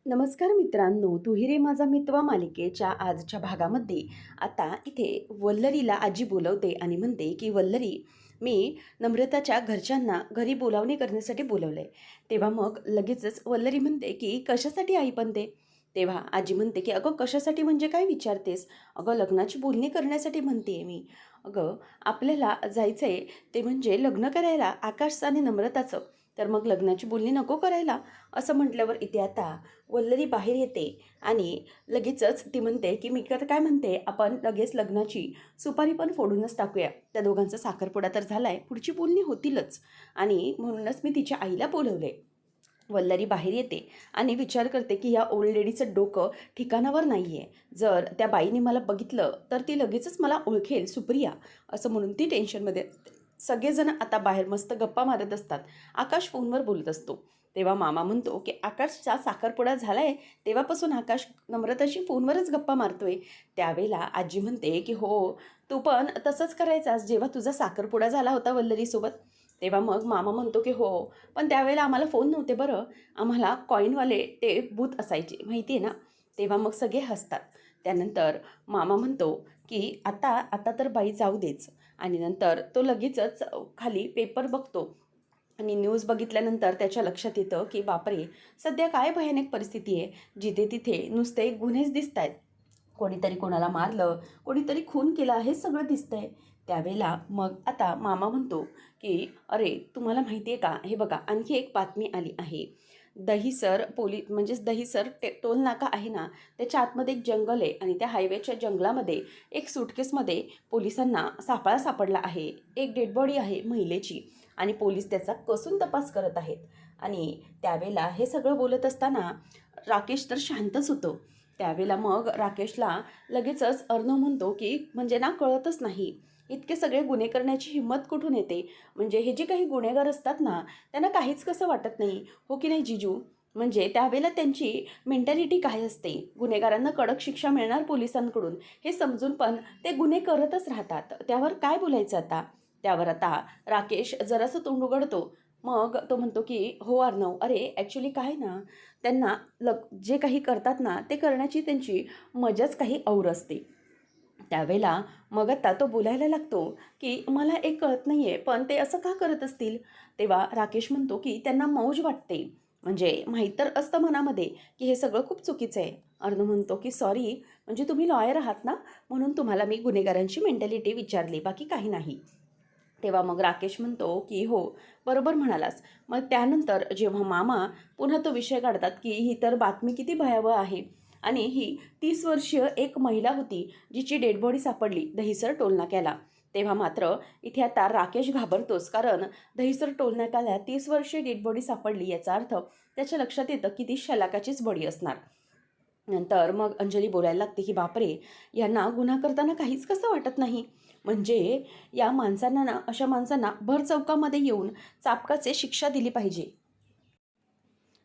नमस्कार मित्रांनो, तू रे माझा मितवा मालिकेच्या आजच्या भागामध्ये आता इथे वल्लरीला आजी बोलवते आणि म्हणते की वल्लरी, मी नम्रताच्या घरच्यांना घरी बोलावणी करण्यासाठी बोलवलंय. तेव्हा मग लगेचच वल्लरी म्हणते की कशासाठी आई पण ते? तेव्हा आजी म्हणते की अगं कशासाठी म्हणजे काय विचारतेस? अगं लग्नाची बोलणी करण्यासाठी म्हणते मी. अगं आपल्याला जायचंय ते म्हणजे लग्न करायला आकाश आणि नम्रताचं. तर मग लग्नाची बोलणी नको करायला असं म्हटल्यावर इथे आता वल्लरी बाहेर येते आणि लगेचच ती म्हणते की मी तर काय म्हणते, आपण लगेच लग्नाची सुपारी पण फोडूनच टाकूया. त्या दोघांचा साखरपुडा तर झालाय, पुढची बोलणी होतीलच आणि म्हणूनच मी तिच्या आईला बोलवले. वल्लरी बाहेर येते आणि विचार करते की या ओल्ड लेडीचं डोकं ठिकाणावर नाही आहे. जर त्या बाईने मला बघितलं तर ती लगेचच मला ओळखेल, सुप्रिया असं म्हणून ती टेन्शनमध्ये असते. सगळेजण आता बाहेर मस्त गप्पा मारत असतात. आकाश फोनवर बोलत असतो. तेव्हा मामा म्हणतो की आकाशचा साखरपुडा झालाय, तेव्हापासून आकाश नम्रताशी फोनवरच गप्पा मारतोय. त्यावेळेला आजी म्हणते की हो, तू पण तसंच करायचास जेव्हा तुझा साखरपुडा झाला होता वल्लरीसोबत. तेव्हा मग मामा म्हणतो की हो, पण त्यावेळेला आम्हाला फोन नव्हते बरं, आम्हाला कॉईनवाले ते बूथ असायचे माहिती आहे ना. तेव्हा मग सगळे हसतात. त्यानंतर मामा म्हणतो की आता आता तर बाई जाऊ देच. आणि नंतर तो लगेचच खाली पेपर बघतो आणि न्यूज बघितल्यानंतर त्याच्या लक्षात येतं की बापरे, सध्या काय भयानक परिस्थिती आहे. जिथे तिथे नुसते गुन्हेच दिसत आहेत. कोणीतरी कोणाला मारलं, कोणीतरी खून केला, हे सगळं दिसतंय. त्यावेळेला मग आता मामा म्हणतो की अरे तुम्हाला माहिती आहे का, हे बघा आणखी एक बातमी आली आहे. दहिसर म्हणजेच दहिसर टोल नाका आहे ना, त्याच्या आतमध्ये एक जंगल आहे आणि त्या हायवेच्या जंगलामध्ये एक सुटकेसमध्ये पोलिसांना सापळा सापडला आहे. एक डेड बॉडी आहे महिलेची आणि पोलीस त्याचा कसून तपास करत आहेत. आणि त्यावेळेला हे सगळं बोलत असताना राकेश तर शांतच होतो. त्यावेळेला मग राकेशला लगेचच अर्णव म्हणतो की म्हणजे ना कळतच नाही, इतके सगळे गुन्हे करण्याची हिंमत कुठून येते. म्हणजे हे जे काही गुन्हेगार असतात ना, त्यांना काहीच कसं वाटत नाही, हो की नाही जिजू? म्हणजे त्यावेळेला त्यांची मेंटॅलिटी काय असते, गुन्हेगारांना कडक शिक्षा मिळणार पोलिसांकडून हे समजून पण ते गुन्हे करतच राहतात. त्यावर काय बोलायचं आता? त्यावर आता राकेश जरासं तोंड उघडतो. मग तो म्हणतो की हो अर्णव, अरे ॲक्च्युली काय ना, त्यांना जे काही करतात ना ते करण्याची त्यांची मजाच काही और असते. त्यावेळेला मग आता तो बोलायला लागतो की मला एक कळत नाही आहे, पण ते असं का करत असतील? तेव्हा राकेश म्हणतो की त्यांना मौज वाटते. म्हणजे माहीत तर असतं मनामध्ये की हे सगळं खूप चुकीचं आहे. अर्णव म्हणतो की सॉरी, म्हणजे तुम्ही लॉयर आहात ना, म्हणून तुम्हाला मी गुन्हेगारांची मेंटॅलिटी विचारली, बाकी काही नाही. तेव्हा मग राकेश म्हणतो की हो, बरोबर म्हणालास. मग त्यानंतर जेव्हा मामा पुन्हा तो विषय काढतात की ही तर बातमी किती भयावह आहे आणि ही 30 वर्षीय एक महिला होती जिची डेड बॉडी सापडली दहिसर टोलनाक्याला. तेव्हा मात्र इथे आता राकेश घाबरतोच, कारण दहिसर टोलनाक्याला 30 वर्षीय डेड बॉडी सापडली याचा अर्थ त्याच्या लक्षात येतं की ती शलाकाचीच बॉडी असणार. नंतर मग अंजली बोलायला लागते की बापरे, यांना गुन्हा करताना काहीच कसं वाटत नाही. म्हणजे या माणसांना ना, अशा माणसांना भर चौकामध्ये येऊन चापकाचे शिक्षा दिली पाहिजे.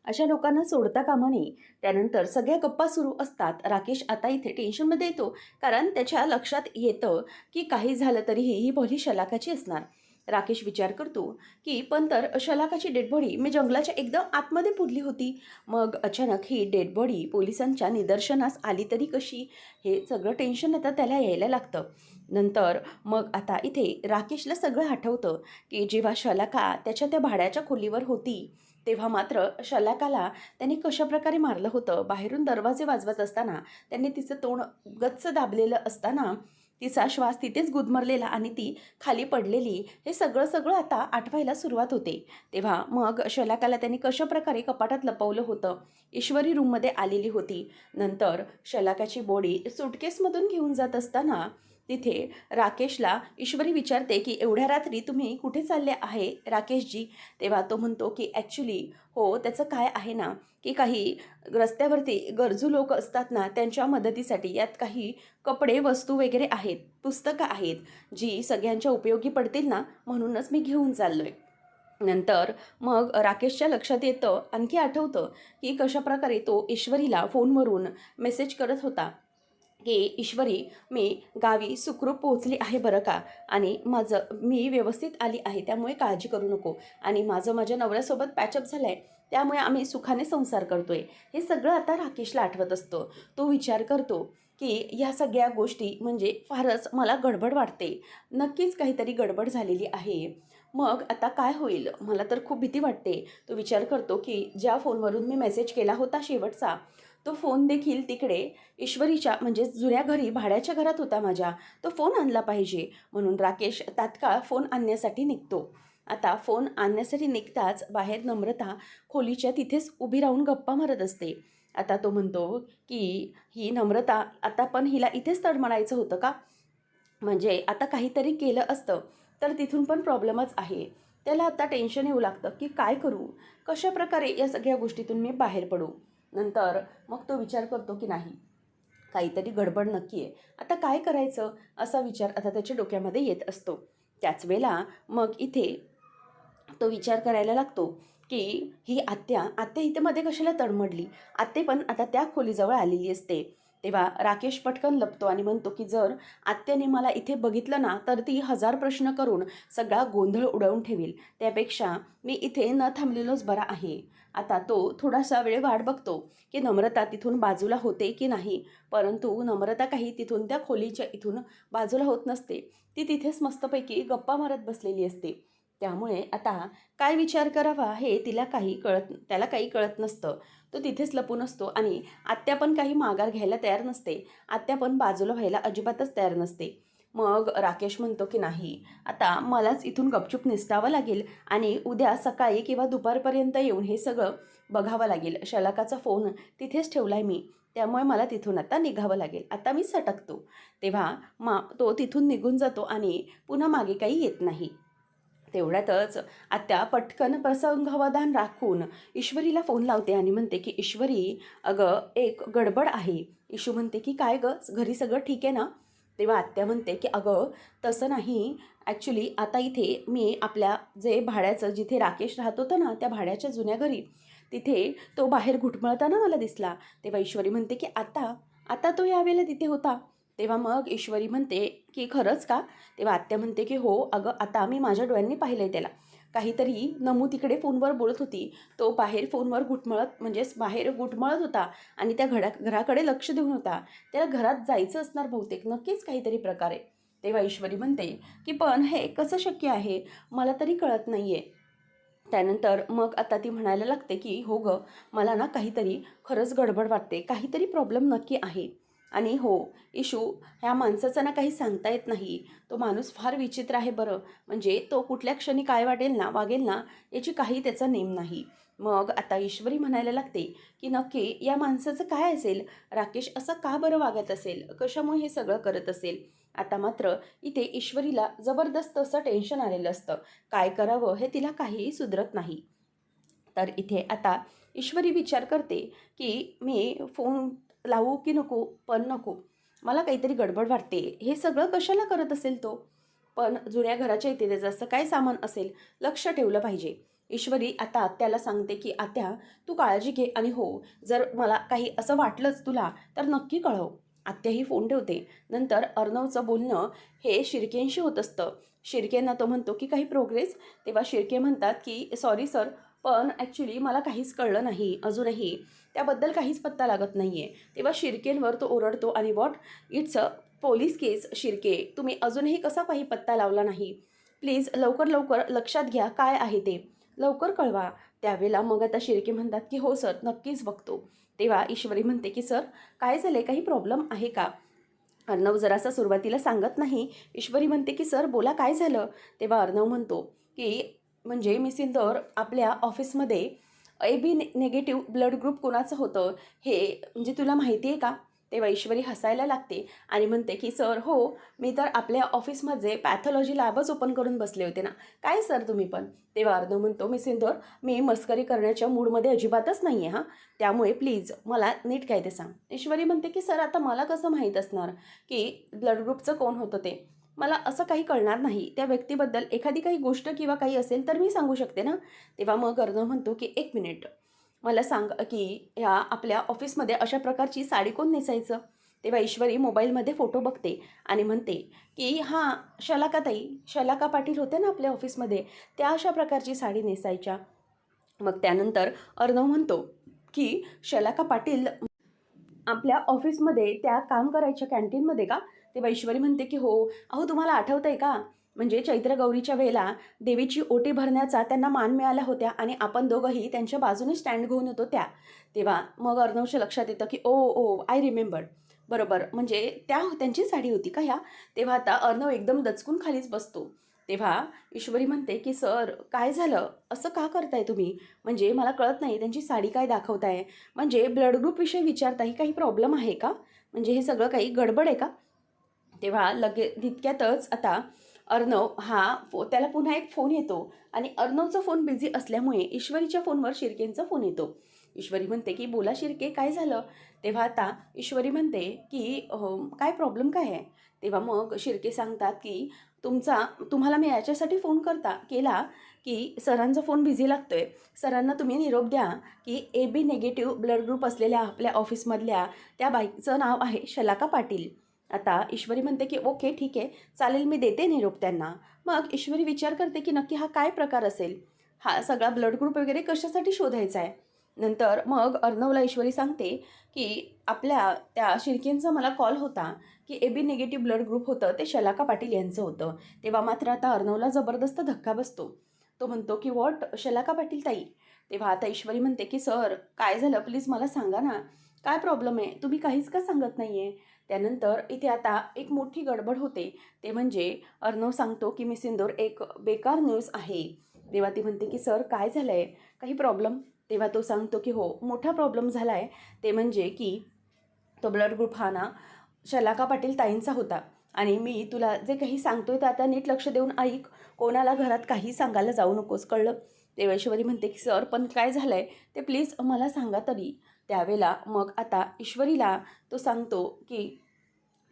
अशा लोकांना सोडता कामा नये. त्यानंतर सगळ्या गप्पा सुरू असतात. राकेश आता इथे टेन्शनमध्ये येतो, कारण त्याच्या लक्षात येतं की काही झालं तरीही ही बॉडी शलाकाची असणार. राकेश विचार करतो की पण तर शलाकाची डेड बॉडी मी जंगलाच्या एकदम आतमध्ये पुरली होती. मग अचानक ही डेड बॉडी पोलिसांच्या निदर्शनास आली तरी कशी? हे सगळं टेन्शन आता त्याला यायला लागतं. नंतर मग आता इथे राकेशला सगळं आठवतं की जेव्हा शलाका त्याच्या त्या भाड्याच्या खोलीवर होती, तेव्हा मात्र शलाकाला त्यांनी कशाप्रकारे मारलं होतं. बाहेरून दरवाजे वाजवत असताना त्यांनी तिचं तोंड गच्च दाबलेलं असताना तिचा श्वास तिथेच गुदमरलेला आणि ती खाली पडलेली, हे सगळं सगळं आता आठवायला सुरुवात होते. तेव्हा मग शलाकाला त्यांनी कशाप्रकारे कपाटात लपवलं होतं. ईश्वरी रूममध्ये आलेली होती. नंतर शलाकाची बॉडी सुटकेसमधून घेऊन जात असताना तिथे राकेशला ईश्वरी विचारते की एवढ्या रात्री तुम्ही कुठे चालले आहे राकेशजी? तेव्हा तो म्हणतो की ॲक्च्युली हो, त्याचं काय आहे ना, की काही रस्त्यावरती गरजू लोक असतात ना, त्यांच्या मदतीसाठी यात काही कपडे, वस्तू वगैरे आहेत, पुस्तकं आहेत, जी सगळ्यांच्या उपयोगी पडतील ना, म्हणूनच मी घेऊन चाललो आहे. नंतर मग राकेशच्या लक्षात येतं, आणखी आठवतं की कशाप्रकारे तो ईश्वरीला फोनवरून मेसेज करत होता की ईश्वरी, मी गावी सुखरूप पोहोचली आहे बरं का, आणि मी व्यवस्थित आली आहे, त्यामुळे काळजी करू नको. आणि माझं माझ्या नवऱ्यासोबत पॅचअप झालं आहे, त्यामुळे आम्ही सुखाने संसार करतोय. हे सगळं आता राकेशला आठवत असतं. तो विचार करतो की ह्या सगळ्या गोष्टी म्हणजे फारच मला गडबड वाटते. नक्कीच काहीतरी गडबड झालेली आहे. मग आता काय होईल? मला तर खूप भीती वाटते. तो विचार करतो की ज्या फोनवरून मी मेसेज केला होता शेवटचा, तो फोन देखील तिकडे ईश्वरीच्या म्हणजे जुन्या घरी भाड्याच्या घरात होता माझ्या. तो फोन आणला पाहिजे. म्हणून राकेश तात्काळ फोन आणण्यासाठी निघतो. आता फोन आणण्यासाठी निघताच बाहेर नम्रता खोलीच्या तिथेच उभी राहून गप्पा मारत असते. आता तो म्हणतो की ही नम्रता आता पण हिला इथेच तडमडायचं होतं का? म्हणजे आता काहीतरी केलं असतं तर तिथून पण प्रॉब्लेमच आहे. त्याला आता टेन्शन येऊ लागतं की काय करू? कशाप्रकारे या सगळ्या गोष्टीतून मी बाहेर पडू? नंतर मग तो विचार करतो की नाही, काहीतरी गडबड नक्की आहे. आता काय करायचं? असा विचार आता त्याच्या डोक्यामध्ये येत असतो. त्याच वेळेला मग इथे तो विचार करायला लागतो की ही आत्या इथे मध्ये कशाला तडमडली? आत्या पण आता त्या खोलीजवळ आलेली असते. तेव्हा राकेश पटकन लपतो आणि म्हणतो की जर आत्याने मला इथे बघितलं ना तर ती 1000 प्रश्न करून सगळा गोंधळ उडवून ठेवील. त्यापेक्षा मी इथे न थांबलेलोच बरा आहे. आता तो थोडासा वेळ वाट बघतो की नम्रता तिथून बाजूला होते की नाही. परंतु नम्रता काही तिथून त्या खोलीच्या इथून बाजूला होत नसते. ती तिथेच मस्तपैकी गप्पा मारत बसलेली असते. त्यामुळे आता काय विचार करावा हे त्याला काही कळत नसतं. तो तिथेच लपून असतो आणि आत्या पण काही माघार घ्यायला तयार नसते. आत्या पण बाजूला व्हायला अजिबातच तयार नसते. मग राकेश म्हणतो की नाही, आता मलाच इथून गपचूप निसटावं लागेल आणि उद्या सकाळी किंवा दुपारपर्यंत येऊन हे सगळं बघावं लागेल. शलाकाचा फोन तिथेच ठेवला आहे मी, त्यामुळे मला तिथून आता निघावं लागेल. आता मी सटकतो. तेव्हा तो तिथून निघून जातो आणि पुन्हा मागे काही येत नाही. तेवढ्यातच आत्या पटकन प्रसंगावधान राखून ईश्वरीला फोन लावते आणि म्हणते की ईश्वरी, अगं एक गडबड आहे. ईशू म्हणते की काय गं, घरी सगळं ठीक आहे ना? तेव्हा आत्या म्हणते की अगं तसं नाही, ॲक्च्युली आता इथे मी आपल्या जे भाड्याचं जिथे राकेश राहत होतं ना त्या भाड्याच्या जुन्या घरी, तिथे तो बाहेर घुटमळताना मला दिसला. तेव्हा ईश्वरी म्हणते की आता आता तो यावेळेला तिथे होता? तेव्हा मग ईश्वरी म्हणते की खरंच का? तेव्हा आत्या म्हणते की हो अगं, आता मी माझ्या डोळ्यांनी पाहिलं आहे त्याला. काहीतरी नमू तिकडे फोनवर बोलत होती. तो बाहेर फोनवर बाहेर घुटमळत होता आणि त्या घराकडे लक्ष देऊन होता. त्याला घरात जायचं असणार बहुतेक, नक्कीच काहीतरी प्रकारे. तेव्हा ईश्वरी म्हणते की पण हे कसं शक्य आहे? मला तरी कळत नाही आहे. त्यानंतर मग आता ती म्हणायला लागते की हो गं, मला ना काहीतरी खरंच गडबड वाटते. काहीतरी प्रॉब्लेम नक्की आहे. आणि हो, इशू, ह्या माणसाचं ना काही सांगता येत नाही. तो माणूस फार विचित्र आहे बरं. म्हणजे तो कुठल्या क्षणी काय वागेल ना याची काही त्याचा नेम नाही. मग आता ईश्वरी म्हणायला लागते की नक्की या माणसाचं काय असेल? राकेश असं का बरं वागत असेल? कशामुळे हे सगळं करत असेल? आता मात्र इथे ईश्वरीला जबरदस्त असं टेन्शन आलेलं असतं. काय करावं हे तिला काहीही सुधरत नाही. तर इथे आता ईश्वरी विचार करते की मी फोन लावू की नको? पण नको. मला काहीतरी गडबड वाटते. हे सगळं कशाला करत असेल तो? पण जुन्या घराच्या इथे त्याचं असं काय सामान असेल? लक्ष ठेवलं पाहिजे. ईश्वरी आता आत्याला सांगते की आत्या, तू काळजी घे आणि हो, जर मला काही असं वाटलंच तुला तर नक्की कळव. आत्याही फोन ठेवते. नंतर अर्णवचं बोलणं हे शिर्केंशी होत असतं. शिर्केंना तो म्हणतो की काही प्रोग्रेस? तेव्हा शिर्के म्हणतात की सॉरी सर, पण ॲक्च्युली मला काहीच कळलं नाही अजूनही. त्याबद्दल काहीच पत्ता लागत नाही आहे. तेव्हा शिर्केंवर तो ओरडतो आणि व्हॉट? इट्स अ पोलीस केस शिर्के. तुम्ही अजूनही कसा काही पत्ता लावला नाही? प्लीज लवकर लवकर लक्षात घ्या काय आहे ते. लवकर कळवा. त्यावेळेला मग आता शिर्के म्हणतात की हो सर, नक्कीच बघतो. तेव्हा ईश्वरी म्हणते की सर, काय झालं? काही प्रॉब्लेम आहे का? अर्णव जरासा सुरुवातीला सांगत नाही. ईश्वरी म्हणते की सर बोला, काय झालं? तेव्हा अर्णव म्हणतो की म्हणजे मिस इंदौर, आपल्या ऑफिसमध्ये AB निगेटिव्ह ब्लड ग्रुप कोणाचं होतं हे म्हणजे तुला माहिती आहे का? तेव्हा ईश्वरी हसायला लागते आणि म्हणते की सर हो, मी तर आपल्या ऑफिसमध्ये पॅथॉलॉजी लॅबच ओपन करून बसले होते ना. काय सर तुम्ही पण? तेव्हा अर्णव म्हणतो मिस इंदौर, मी मस्करी करण्याच्या मूडमध्ये अजिबातच नाही आहे हां, त्यामुळे प्लीज मला नीट काय ते सांग. ईश्वरी म्हणते की सर आता मला कसं माहीत असणार की ब्लड ग्रुपचं कोण होतं ते? मला असं काही कळणार नाही. त्या व्यक्तीबद्दल एखादी काही गोष्ट किंवा काही असेल तर मी सांगू शकते ना. तेव्हा मग अर्णव म्हणतो की एक मिनिट, मला सांग की ह्या आपल्या ऑफिसमध्ये अशा प्रकारची साडी कोण नेसायचं? तेव्हा ईश्वरी मोबाईलमध्ये फोटो बघते आणि म्हणते की हां, शलाका पाटील होते ना आपल्या ऑफिसमध्ये, त्या अशा प्रकारची साडी नेसायच्या. मग त्यानंतर अर्णव म्हणतो की शलाका पाटील आपल्या ऑफिसमध्ये त्या काम करायच्या कॅन्टीनमध्ये का? तेव्हा ईश्वरी म्हणते की हो. अहो तुम्हाला आठवतंय का? म्हणजे चैत्र गौरीच्या वेळेला देवीची ओटी भरण्याचा त्यांना मान मिळाल्या होत्या आणि आपण दोघंही त्यांच्या बाजूने स्टँड घेऊन येतो त्या. तेव्हा मग अर्णवच्या लक्षात येतं की ओ ओ आय रिमेंबर. बरोबर, म्हणजे त्यांची साडी होती का ह्या? तेव्हा आता अर्णव एकदम दचकून खालीच बसतो. तेव्हा ईश्वरी म्हणते की सर काय झालं? असं का करताय तुम्ही? म्हणजे मला कळत नाही, त्यांची साडी काय दाखवताय? म्हणजे ब्लड ग्रुपविषयी विचारताही काही प्रॉब्लेम आहे का? म्हणजे हे सगळं काही गडबड आहे का? तेव्हा तितक्यातच आता अर्णव त्याला पुन्हा एक फोन येतो आणि अर्णवचा फोन बिझी असल्यामुळे ईश्वरीच्या फोनवर शिर्केंचा फोन येतो. ईश्वरी म्हणते की बोला शिर्के, काय झालं? तेव्हा आता ईश्वरी म्हणते की काय प्रॉब्लेम काय आहे? तेव्हा मग शिर्के सांगतात की तुम्हाला मी याच्यासाठी फोन केला की सरांचा फोन बिझी लागतोय. सरांना तुम्ही निरोप द्या की AB निगेटिव्ह ब्लड ग्रुप असलेल्या आपल्या ऑफिसमधल्या त्या बाईचं नाव आहे शलाका पाटील. आता ईश्वरी म्हणते की ओके ठीक आहे, चालेल, मी देते निरोप त्यांना. मग ईश्वरी विचार करते की नक्की हा काय प्रकार असेल? हा सगळा ब्लड ग्रुप वगैरे कशासाठी शोधायचा आहे? नंतर मग अर्णवला ईश्वरी सांगते की आपल्या त्या शिर्केंचा मला कॉल होता की AB निगेटिव्ह ब्लड ग्रुप होतं ते शलाका पाटील यांचं होतं. तेव्हा मात्र आता अर्णवला जबरदस्त धक्का बसतो. तो म्हणतो की व्हॉट, शलाका पाटील ताई? तेव्हा आता ईश्वरी म्हणते की सर काय झालं, प्लीज मला सांगा ना, काय प्रॉब्लेम आहे? तुम्ही काहीच का सांगत नाही आहे? त्यानंतर इथे आता एक मोठी गडबड होते. ते म्हणजे अर्णव सांगतो की मी सिंदूर एक बेकार न्यूज आहे. तेव्हा ती म्हणते की सर काय झालं आहे, काही प्रॉब्लेम? तेव्हा तो सांगतो की हो, मोठा प्रॉब्लेम झाला आहे. ते म्हणजे की तो ब्लड ग्रुप हा ना शलाका पाटील ताईंचा होता आणि मी तुला जे काही सांगतोय ते आता नीट लक्ष देऊन ऐक. कोणाला घरात काही सांगायला जाऊ नकोस, कळलं? तेव्हा ईश्वरी म्हणते की सर पण काय झालं आहे ते प्लीज मला सांगा तरी. त्यावेळेला मग आता ईश्वरीला तो सांगतो की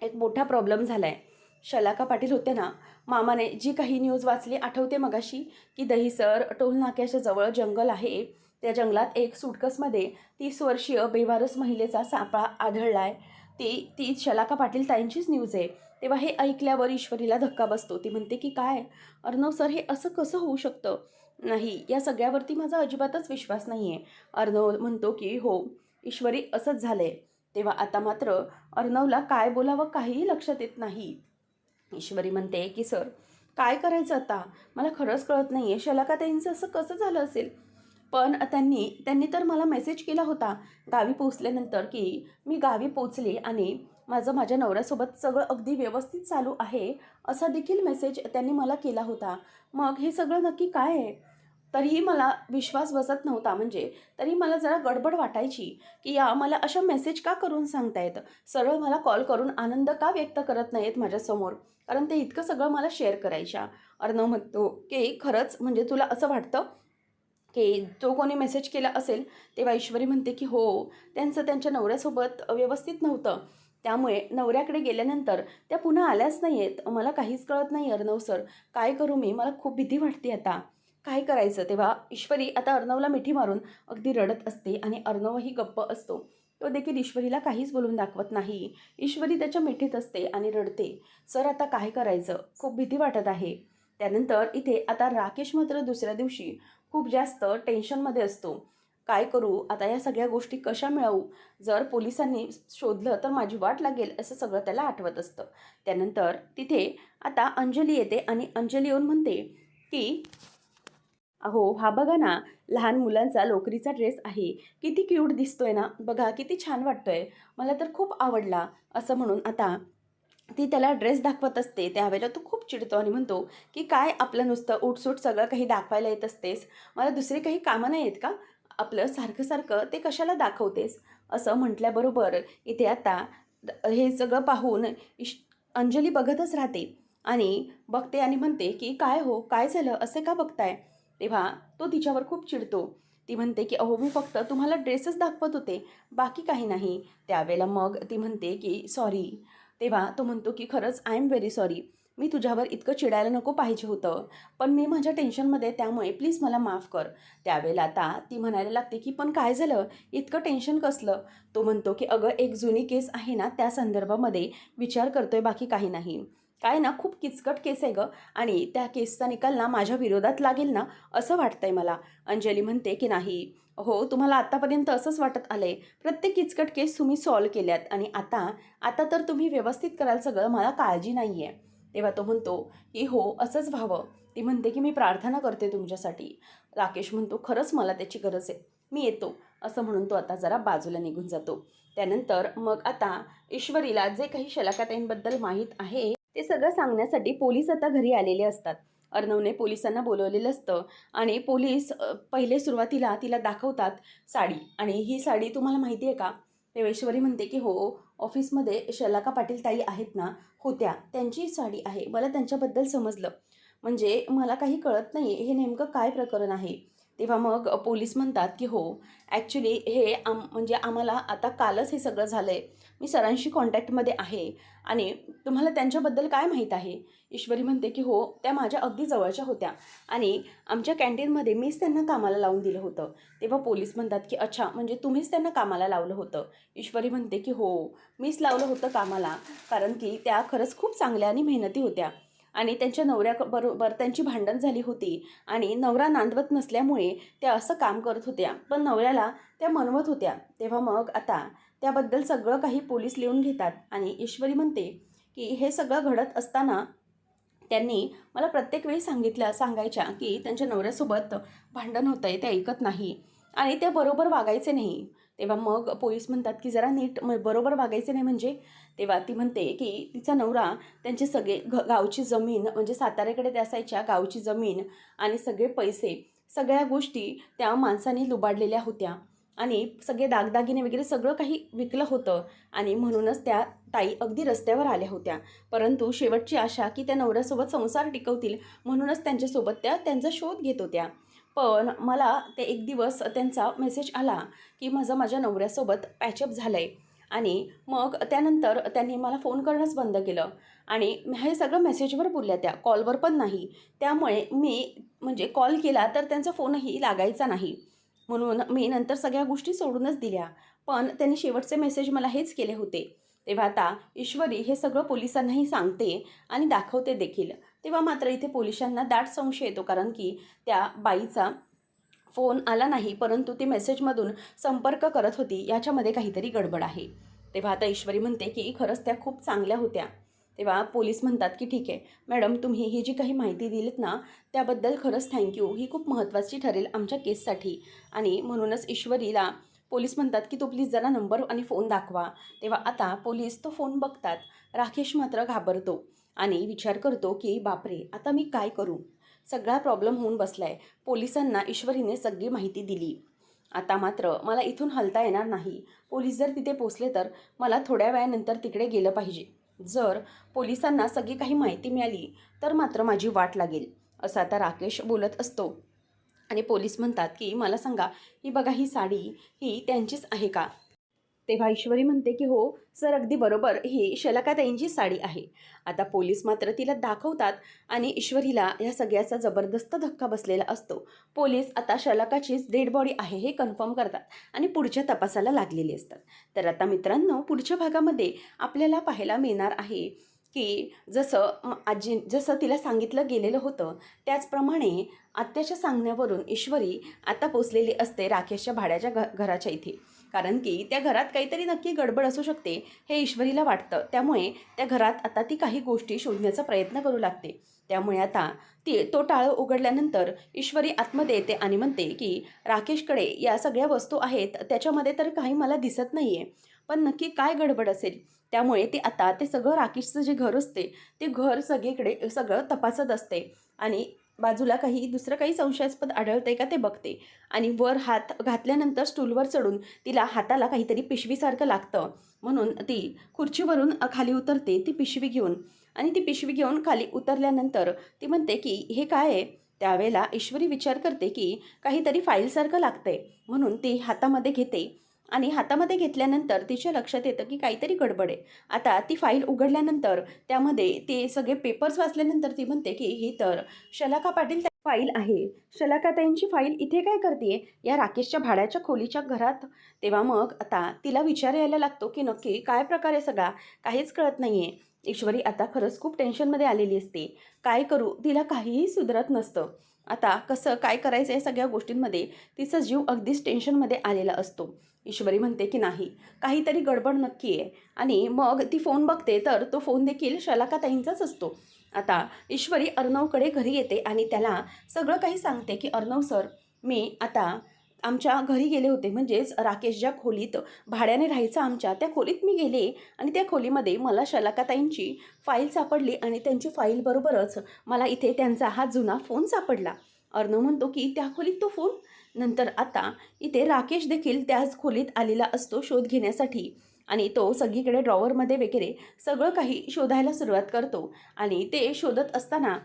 एक मोठा प्रॉब्लेम झाला आहे. शलाका पाटील होते ना, मामाने जी काही न्यूज वाचली आठवते मगाशी, की दहिसर टोल नाक्याच्या जवळ जंगल आहे. त्या जंगलात एक सुटकसमध्ये 30 वर्षीय बेवारस महिलेचा सापळा आढळला आहे. ती शलाका पाटील ताईंचीच न्यूज आहे. तेव्हा हे ऐकल्यावर ईश्वरीला धक्का बसतो. ती म्हणते की काय अर्णव सर, हे असं कसं होऊ शकतं? नाही, या सगळ्यावरती माझा अजिबातच विश्वास नाही आहे. अर्णव म्हणतो की हो ईश्वरी, असंच झालं आहे. तेव्हा आता मात्र अर्णवला काय बोलावं काहीही लक्षात येत नाही. ईश्वरी म्हणते की सर काय करायचं आता? मला खरंच कळत नाही आहे, शलाकाताईंचं असं कसं झालं असेल? पण त्यांनी तर मला मेसेज केला होता गावी पोचल्यानंतर की मी गावी पोचले आणि माझ्या नवऱ्यासोबत सगळं अगदी व्यवस्थित चालू आहे, असा देखील मेसेज त्यांनी मला केला होता. मग हे सगळं नक्की काय आहे? तरीही मला विश्वास बसत नव्हता. म्हणजे तरी मला जरा गडबड वाटायची की या मला अशा मेसेज का करून सांगतायत? सरळ मला कॉल करून आनंद का व्यक्त करत नाहीत माझ्यासमोर? कारण ते इतकं सगळं मला शेअर करायच्या. अर्णव म्हणतो की खरंच म्हणजे तुला असं वाटतं की जो कोणी मेसेज केला असेल? तेव्हा ईश्वरी म्हणते की हो, त्यांचं त्यांच्या नवऱ्यासोबत व्यवस्थित नव्हतं. त्यामुळे नवऱ्याकडे गेल्यानंतर त्या पुन्हा आल्याच नाही आहेत. मला काहीच कळत नाही अर्णव सर, काय करू मी? मला खूप भीती वाटते आता. काय करायचं? तेव्हा ईश्वरी आता अर्णवला मिठी मारून अगदी रडत असते आणि अर्णवही गप्प असतो. तो देखील ईश्वरीला काहीच बोलून दाखवत नाही. ईश्वरी त्याच्या मिठीत असते आणि रडते. सर आता काय करायचं? खूप भीती वाटत आहे. त्यानंतर इथे आता राकेश मात्र दुसऱ्या दिवशी खूप जास्त टेन्शनमध्ये असतो. काय करू आता, या सगळ्या गोष्टी कशा मिळवू? जर पोलिसांनी शोधलं तर माझी वाट लागेल, असं सगळं त्याला आठवत असतं. त्यानंतर तिथे आता अंजली येते आणि अंजली येऊन म्हणते की अहो हा बघा ना, लहान मुलांचा लोकरीचा ड्रेस आहे. किती क्यूट दिसतोय ना, बघा किती छान वाटतोय, मला तर खूप आवडला. असं म्हणून आता ती त्याला ड्रेस दाखवत असते. त्यावेळेला तो खूप चिडतो आणि म्हणतो की काय आपलं नुसतं उठसूट सगळं काही दाखवायला येत असतेस? मला दुसरी काही कामं नाही आहेत का? आपलं सारखं सारखं ते कशाला दाखवतेस? असं म्हटल्याबरोबर इथे आता हे सगळं पाहून अंजली बघतच राहते आणि बघते आणि म्हणते की काय हो, काय झालं, असे का बघताय? तेव्हा तो तिच्यावर खूप चिडतो. ती म्हणते की अहो मी फक्त तुम्हाला ड्रेसच दाखवत होते, बाकी काही नाही. त्यावेळेला मग ती म्हणते की सॉरी. तेव्हा तो म्हणतो की खरंच आय एम व्हेरी सॉरी. मी तुझ्यावर इतकं चिडायला नको पाहिजे होतं. पण मी माझ्या टेन्शनमध्ये, त्यामुळे प्लीज मला माफ कर. त्यावेळेला आता ती म्हणायला लागते की पण काय झालं? इतकं टेन्शन कसलं? तो म्हणतो की अगं एक जुनी केस आहे ना, त्या संदर्भामध्ये विचार करतोय, बाकी काही नाही. काय ना खूप किचकट केस आहे गं आणि त्या केसचा निकाल ना माझ्या विरोधात लागेल ना असं वाटतंय मला. अंजली म्हणते की नाही, हो तुम्हाला आत्तापर्यंत असंच वाटत आलंय. प्रत्येक किचकट केस तुम्ही सॉल्व्ह केल्यात आणि आता आता तर तुम्ही व्यवस्थित कराल सगळं, मला काळजी नाही आहे. तेव्हा तो म्हणतो की हो असंच व्हावं. ती म्हणते की मी प्रार्थना करते तुमच्यासाठी. राकेश म्हणतो खरंच मला त्याची गरज आहे, मी येतो. असं म्हणून तो आता जरा बाजूला निघून जातो. त्यानंतर मग आता ईश्वरीला जे काही शलाकाताईंबद्दल माहीत आहे ते सगळं सांगण्यासाठी पोलीस आता घरी आलेले असतात. अर्णवने पोलिसांना बोलवलेलं असतं आणि पोलीस पहिले सुरुवातीला तिला दाखवतात साडी आणि ही साडी तुम्हाला माहिती आहे का? तेव्हा म्हणते की हो, ऑफिसमध्ये शलाका पाटील ताई आहेत ना, होत्या. त्यांची साडी आहे. मला त्यांच्याबद्दल समजलं. म्हणजे मला काही कळत नाही हे नेमकं काय प्रकरण आहे. तेव्हा मग पोलीस म्हणतात की हो, ॲक्च्युली हे म्हणजे आम्हाला आता कालच हे सगळं झालं आहे. मी सरांशी कॉन्टॅक्टमध्ये आहे आणि तुम्हाला त्यांच्याबद्दल काय माहीत आहे? ईश्वरी म्हणते की हो, त्या माझ्या अगदी जवळच्या होत्या आणि आमच्या कॅन्टीनमध्ये मीच त्यांना कामाला लावून दिलं होतं. तेव्हा पोलीस म्हणतात की अच्छा, म्हणजे तुम्हीच त्यांना कामाला लावलं होतं. ईश्वरी म्हणते की हो, मीच लावलं होतं कामाला, कारण की त्या खरंच खूप चांगल्या आणि मेहनती होत्या आणि त्यांच्या नवऱ्याबरोबर त्यांची भांडण झाली होती आणि नवरा नांदवत नसल्यामुळे त्या असं काम करत होत्या, पण नवऱ्याला त्या मनवत होत्या. तेव्हा मग आता त्याबद्दल सगळं काही पोलीस लिहून घेतात आणि ईश्वरी म्हणते की हे सगळं घडत असताना त्यांनी मला प्रत्येक वेळी सांगायच्या की त्यांच्या नवऱ्यासोबत भांडण होतं आहे, ते ऐकत नाही आणि ते बरोबर वागायचे नाही. तेव्हा मग पोलीस म्हणतात की जरा नीट बरोबर वागायचे नाही म्हणजे? तेव्हा ती म्हणते की तिचा नवरा त्यांचे सगळे गावची जमीन, म्हणजे साताऱ्याकडे त्या असायच्या, गावची जमीन आणि सगळे पैसे, सगळ्या गोष्टी त्या माणसाने लुबाडलेल्या होत्या आणि सगळे दागदागिने वगैरे सगळं काही विकलं होतं आणि म्हणूनच त्या ताई अगदी रस्त्यावर आल्या होत्या. परंतु शेवटची आशा की त्या नवऱ्यासोबत संसार टिकवतील म्हणूनच त्यांच्यासोबत त्या त्यांचा शोध घेत होत्या. पण मला ते एक दिवस त्यांचा मेसेज आला की माझ्या नवऱ्यासोबत पॅचअप झालं आहे आणि मग त्यानंतर त्यांनी मला फोन करणंच बंद केलं आणि हे सगळं मेसेजवर बोलल्या, त्या कॉलवर पण नाही. त्यामुळे मी म्हणजे कॉल केला तर त्यांचा फोनही लागायचा नाही. म्हणून मी नंतर सगळ्या गोष्टी सोडूनच दिल्या. पण त्यांनी शेवटचे मेसेज मला हेच केले होते. तेव्हा आता ईश्वरी हे सगळं पोलिसांनाही सांगते आणि दाखवते देखील. तेव्हा मात्र इथे पोलिसांना दाट संशय येतो, कारण की त्या बाईचा फोन आला नाही, परंतु ती मेसेजमधून संपर्क करत होती. याच्यामध्ये काहीतरी गडबड आहे. तेव्हा आता ईश्वरी म्हणते की खरंच त्या खूप चांगल्या होत्या. तेव्हा पोलीस म्हणतात की ठीक आहे मॅडम, तुम्ही ही जी काही माहिती दिलीत ना त्याबद्दल खरंच थँक्यू. ही खूप महत्त्वाची ठरेल आमच्या केससाठी आणि म्हणूनच ईश्वरीला पोलीस म्हणतात की तो प्लीज जरा नंबर आणि फोन दाखवा. तेव्हा आता पोलीस तो फोन बघतात. राकेश मात्र घाबरतो आणि विचार करतो की बापरे, आता मी काय करू? सगळा प्रॉब्लेम होऊन बसलाय. पोलिसांना ईश्वरीने सगळी माहिती दिली. आता मात्र मला इथून हलता येणार नाही. पोलीस जर तिथे पोचले तर मला थोड्या वेळानंतर तिकडे गेलं पाहिजे. जर पोलिसांना सगळी काही माहिती मिळाली तर मात्र माझी वाट लागेल, असं आता राकेश बोलत असतो. आणि पोलीस म्हणतात की मला सांगा, ही बघा ही साडी, ही त्यांचीच आहे का? तेव्हा ईश्वरी म्हणते की हो सर, अगदी बरोबर, ही शलाकाताईंची साडी आहे. आता पोलीस मात्र तिला दाखवतात आणि ईश्वरीला या सगळ्याचा जबरदस्त धक्का बसलेला असतो. पोलीस आता शलाकाचीच डेड बॉडी आहे हे कन्फर्म करतात आणि पुढच्या तपासाला लागलेले असतात. तर आता मित्रांनो, पुढच्या भागामध्ये आपल्याला पाहायला मिळणार आहे की जसं तिला सांगितलं गेलेलं होतं त्याचप्रमाणे आत्याच्या सांगण्यावरून ईश्वरी आता पोचलेली असते राकेशच्या भाड्याच्या घराच्या इथे. कारण की त्या घरात काहीतरी नक्की गडबड असू शकते हे ईश्वरीला वाटतं. त्यामुळे त्या घरात आता ती काही गोष्टी शोधण्याचा प्रयत्न करू लागते. त्यामुळे आता तो टाळं उघडल्यानंतर ईश्वरी आतमध्ये येते आणि म्हणते की राकेशकडे या सगळ्या वस्तू आहेत, त्याच्यामध्ये तर काही मला दिसत नाही आहे, पण नक्की काय गडबड असेल? त्यामुळे ती आता ते सगळं राकेशचं जे घर असते ते घर सगळीकडे सगळं तपासत असते आणि बाजूला दुसरं काही संशयास्पद आढळतंय का ते बघते आणि वर हात घातल्यानंतर स्टूलवर चढून तिला हाताला काहीतरी पिशवीसारखं लागतं. म्हणून ती खुर्चीवरून खाली उतरते ती पिशवी घेऊन आणि ती पिशवी घेऊन खाली उतरल्यानंतर ती म्हणते की हे काय आहे? त्यावेळेला ईश्वरी विचार करते की काहीतरी फाईलसारखं लागतंय, म्हणून ती हातामध्ये घेते आणि हातामध्ये घेतल्यानंतर तिच्या लक्षात येतं की काहीतरी गडबड आहे. आता ती फाईल उघडल्यानंतर त्यामध्ये ते सगळे पेपर्स वाचल्यानंतर ती म्हणते की ही तर शलाका पाटील फाईल आहे. शलाकाताईंची फाईल इथे काय करते या राकेशच्या भाड्याच्या खोलीच्या घरात? तेव्हा मग आता तिला विचार यायला लागतो की नक्की काय प्रकार आहे सगळा, काहीच कळत नाही आहे. ईश्वरी आता खरंच खूप टेन्शनमध्ये आलेली असते. काय करू? तिला काहीही सुधरत नसतं. आता कसं काय करायचं या सगळ्या गोष्टींमध्ये तिचा जीव अगदीच टेन्शनमध्ये आलेला असतो. ईश्वरी म्हणते की नाही, काहीतरी गडबड नक्की आहे आणि मग ती फोन बघते तर तो फोन देखील शलाकाताईंचाच असतो. आता ईश्वरी अर्णवकडे घरी येते आणि त्याला सगळं काही सांगते की अर्णव सर, मी आता आमच्या घरी गेले होते, म्हणजेच राकेश ज्या खोलीत भाड्याने राहायचं आमच्या, त्या खोलीत मी गेले आणि त्या खोलीमध्ये मला शलाकाताईंची फाईल सापडली आणि त्यांची फाईलबरोबरच मला इथे त्यांचा हा जुना फोन सापडला. अर्णव म्हणतो की त्या खोलीत तो फोन? नंतर आता इथे राकेश देखील त्याच खोलीत आलेला असतो शोध घेण्यासाठी आणि तो सगळीकडे ड्रॉवरमध्ये वगैरे सगळं काही शोधायला सुरुवात करतो आणि ते शोधत असताना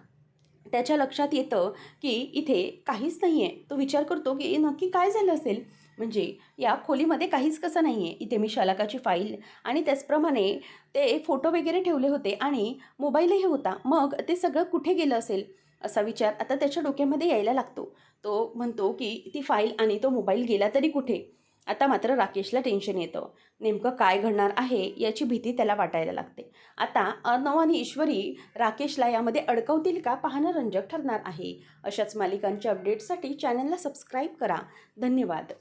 त्याच्या लक्षात येतं की इथे काहीच नाही आहे. तो विचार करतो की नक्की काय झालं असेल? म्हणजे या खोलीमध्ये काहीच कसं नाही आहे. इथे मी शलाकाची फाईल आणि त्याचप्रमाणे ते फोटो वगैरे ठेवले होते आणि मोबाईलही होता. मग ते सगळं कुठे गेलं असेल? असा विचार आता त्याच्या डोक्यामध्ये यायला लागतो. तो म्हणतो की ती फाईल आणि तो मोबाईल गेला तरी कुठे? आता मात्र राकेशला टेन्शन येतं. नेमकं काय घडणार आहे याची भीती त्याला वाटायला लागते. आता अर्णव आणि ईश्वरी राकेशला यामध्ये अडकवतील का पाहणं रंजक ठरणार आहे. अशाच मालिकांच्या अपडेट्ससाठी चॅनलला सबस्क्राईब करा. धन्यवाद.